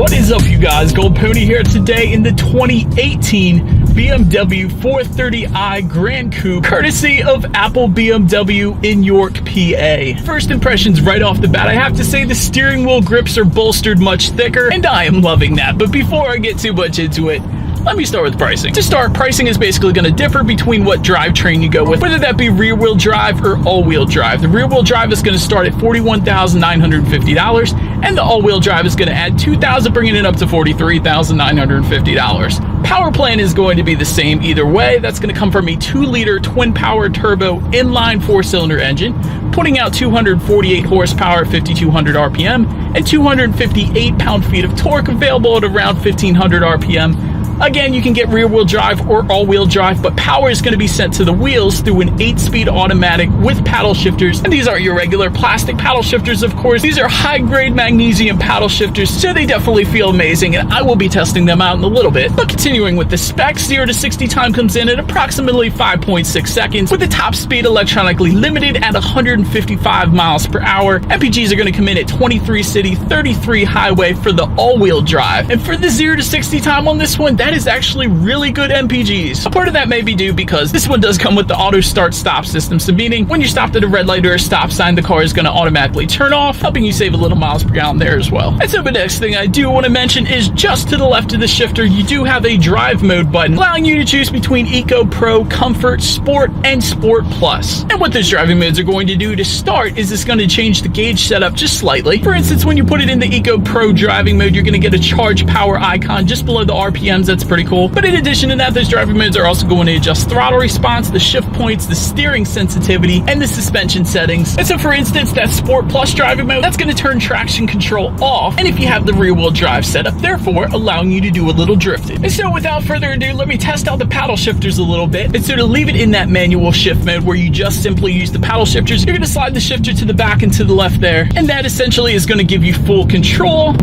What is up, you guys? Gold Pony here today in the 2018 BMW 430i Grand Coupe, courtesy of Apple BMW in York, PA. First impressions right off the bat, I have to say the steering wheel grips are bolstered much thicker, and I am loving that. But before I get too much into it, let me start with pricing. To start, pricing is basically going to differ between what drivetrain you go with, whether that be rear-wheel drive or all-wheel drive. The rear-wheel drive is going to start at $41,950, and the all-wheel drive is going to add $2,000, bringing it up to $43,950. Power plant is going to be the same either way. That's going to come from a 2-liter twin-power turbo inline 4-cylinder engine, putting out 248 horsepower at 5,200 RPM and 258 pound-feet of torque, available at around 1,500 RPM. Again, you can get rear-wheel drive or all-wheel drive, but power is going to be sent to the wheels through an 8-speed automatic with paddle shifters. And these aren't your regular plastic paddle shifters, of course. These are high-grade magnesium paddle shifters, so they definitely feel amazing, and I will be testing them out in a little bit. But continuing with the specs, 0 to 60 time comes in at approximately 5.6 seconds, with the top speed electronically limited at 155 miles per hour. MPGs are going to come in at 23 city, 33 highway for the all-wheel drive. And for the 0 to 60 time on this one, that is actually really good MPGs. A part of that may be due because this one does come with the auto start stop system, so meaning when you're stopped at a red light or a stop sign, the car is going to automatically turn off, helping you save a little miles per gallon there as well. And so the next thing I do want to mention is just to the left of the shifter, you do have a drive mode button, allowing you to choose between Eco, Pro, Comfort, Sport, and Sport Plus. And what those driving modes are going to do to start is it's going to change the gauge setup just slightly. For instance, when you put it in the Eco Pro driving mode, you're going to get a charge power icon just below the RPMs. That's pretty cool. But in addition to that, those driving modes are also going to adjust throttle response, the shift points, the steering sensitivity, and the suspension settings. And so, for instance, that Sport Plus driving mode, that's going to turn traction control off, and if you have the rear-wheel drive set up, therefore allowing you to do a little drifting. And so, without further ado, let me test out the paddle shifters a little bit. And so, to leave it in that manual shift mode where you just simply use the paddle shifters, you're going to slide the shifter to the back and to the left there, and that essentially is going to give you full control.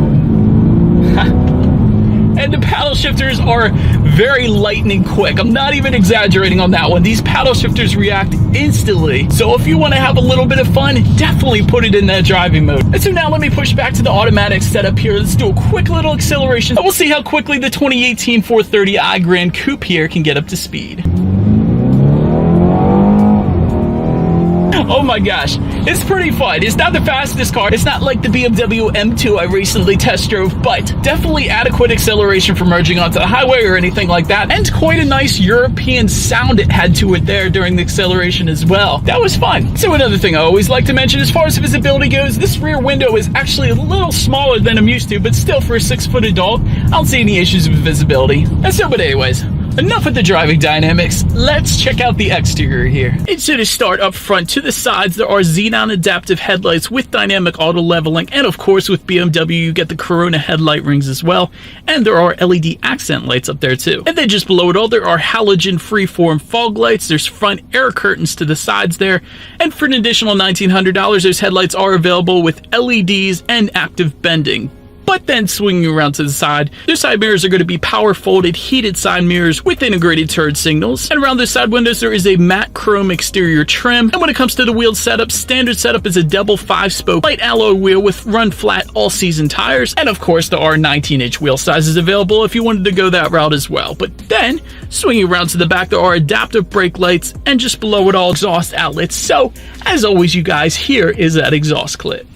And the paddle shifters are very lightning quick. I'm not even exaggerating on that one. These paddle shifters react instantly. So if you want to have a little bit of fun, definitely put it in that driving mode. And so now let me push back to the automatic setup here. Let's do a quick little acceleration, and we'll see how quickly the 2018 430i Grand Coupe here can get up to speed. Oh my gosh, it's pretty fun. It's not the fastest car. It's not like the BMW M2 I recently test drove, but definitely adequate acceleration for merging onto the highway or anything like that. And quite a nice European sound it had to it there during the acceleration as well. That was fun. So another thing I always like to mention as far as visibility goes, this rear window is actually a little smaller than I'm used to, but still for a 6-foot adult, I don't see any issues with visibility. And so, but anyways, enough with the driving dynamics, let's check out the exterior here. And so to start up front, to the sides, there are xenon adaptive headlights with dynamic auto leveling, and of course with BMW you get the Corona headlight rings as well, and there are LED accent lights up there too. And then just below it all, there are halogen freeform fog lights, there's front air curtains to the sides there, and for an additional $1,900, those headlights are available with LEDs and active bending. But then swinging around to the side, their side mirrors are going to be power folded heated side mirrors with integrated turn signals. And around the side windows, there is a matte chrome exterior trim. And when it comes to the wheel setup, standard setup is a double 5-spoke light alloy wheel with run flat all-season tires. And of course, there are 19-inch wheel sizes available if you wanted to go that route as well. But then, swinging around to the back, there are adaptive brake lights and just below it all, exhaust outlets. So, as always, you guys, here is that exhaust clip.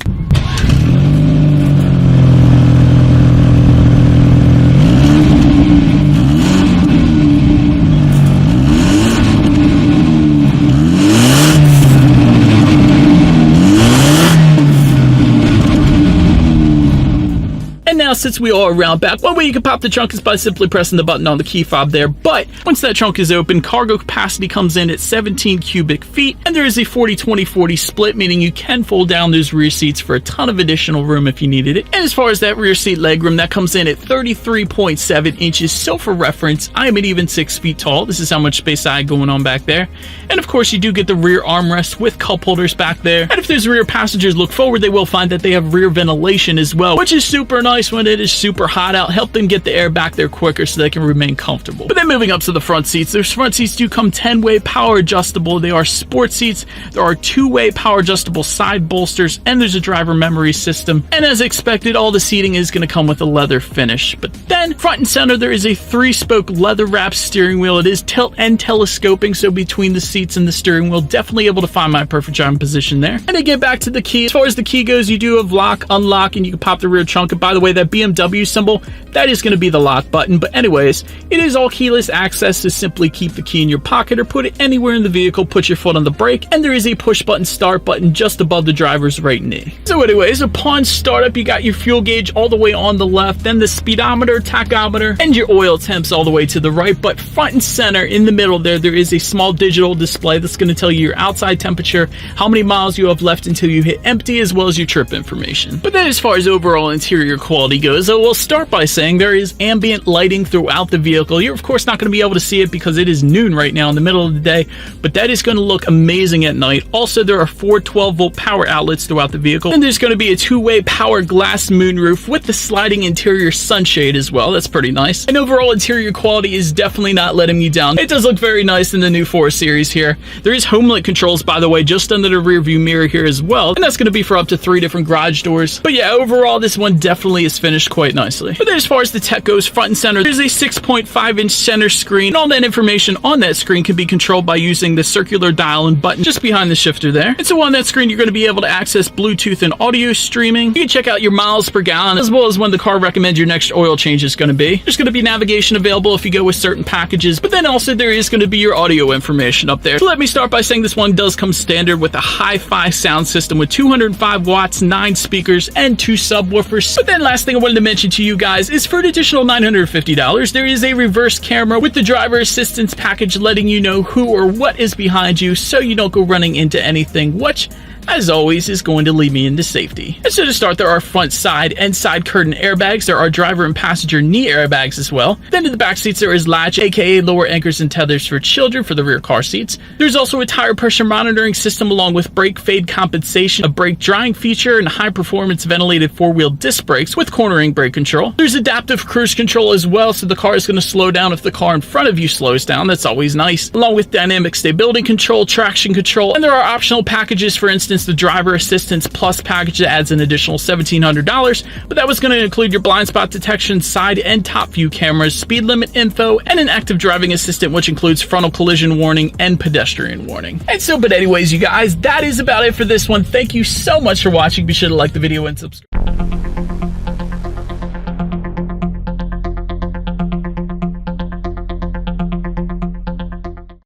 Now, since we are around back, one way you can pop the trunk is by simply pressing the button on the key fob there, but once that trunk is open, cargo capacity comes in at 17 cubic feet, and there is a 40-20-40 split, meaning you can fold down those rear seats for a ton of additional room if you needed it. And as far as that rear seat legroom, that comes in at 33.7 inches, so for reference, I am an even 6 feet tall. This is how much space I had going on back there. And of course, you do get the rear armrest with cup holders back there, and if those rear passengers look forward, they will find that they have rear ventilation as well, which is super nice when when it is super hot out, help them get the air back there quicker so they can remain comfortable. But then moving up to the front seats, those front seats do come 10-way power adjustable. They are sport seats. There are 2-way power adjustable side bolsters, and there's a driver memory system. And as expected, all the seating is going to come with a leather finish. But then front and center, there is a 3-spoke leather wrapped steering wheel. It is tilt and telescoping, so between the seats and the steering wheel, definitely able to find my perfect driving position there. And to get back to the key, as far as the key goes, you do have lock, unlock, and you can pop the rear trunk. And by the way, that BMW symbol, that is going to be the lock button. But anyways, it is all keyless access, to simply keep the key in your pocket or put it anywhere in the vehicle, put your foot on the brake, and there is a push button start button just above the driver's right knee. So anyways, upon startup, you got your fuel gauge all the way on the left, then the speedometer, tachometer, and your oil temps all the way to the right. But front and center in the middle there is a small digital display that's going to tell you your outside temperature, how many miles you have left until you hit empty, as well as your trip information. But then as far as overall interior quality goes, we'll start by saying there is ambient lighting throughout the vehicle. You're of course not going to be able to see it because it is noon right now in the middle of the day, but that is going to look amazing at night. Also, there are 4 12-volt power outlets throughout the vehicle, and there's going to be a 2-way power glass moonroof with the sliding interior sunshade as well. That's pretty nice. And overall interior quality is definitely not letting you down. It does look very nice in the new 4 Series here. There is HomeLink controls, by the way, just under the rear view mirror here as well, and that's going to be for up to 3 different garage doors. But yeah, overall this one definitely is finished quite nicely. But then as far as the tech goes, front and center, there's a 6.5-inch center screen, and all that information on that screen can be controlled by using the circular dial and button just behind the shifter there. And so on that screen, you're going to be able to access Bluetooth and audio streaming. You can check out your miles per gallon, as well as when the car recommends your next oil change is going to be. There's going to be navigation available if you go with certain packages, but then also there is going to be your audio information up there. So let me start by saying this one does come standard with a hi-fi sound system with 205 watts, 9 speakers, and 2 subwoofers. But then last thing I wanted to mention to you guys is for an additional $950, there is a reverse camera with the driver assistance package letting you know who or what is behind you so you don't go running into anything, which as always is going to lead me into safety. And so to start, there are front, side, and side curtain airbags. There are driver and passenger knee airbags as well. Then in the back seats, there is latch, aka lower anchors and tethers for children for the rear car seats. There's also a tire pressure monitoring system along with brake fade compensation, a brake drying feature, and high performance ventilated 4-wheel disc brakes with cornering brake control. There's adaptive cruise control as well, so the car is going to slow down if the car in front of you slows down. That's always nice. Along with dynamic stability control, traction control, and there are optional packages. For instance, the driver assistance plus package that adds an additional $1,700, but that was going to include your blind spot detection, side and top view cameras, speed limit info, and an active driving assistant, which includes frontal collision warning and pedestrian warning. And so, but anyways, you guys, that is about it for this one. Thank you so much for watching. Be sure to like the video and subscribe.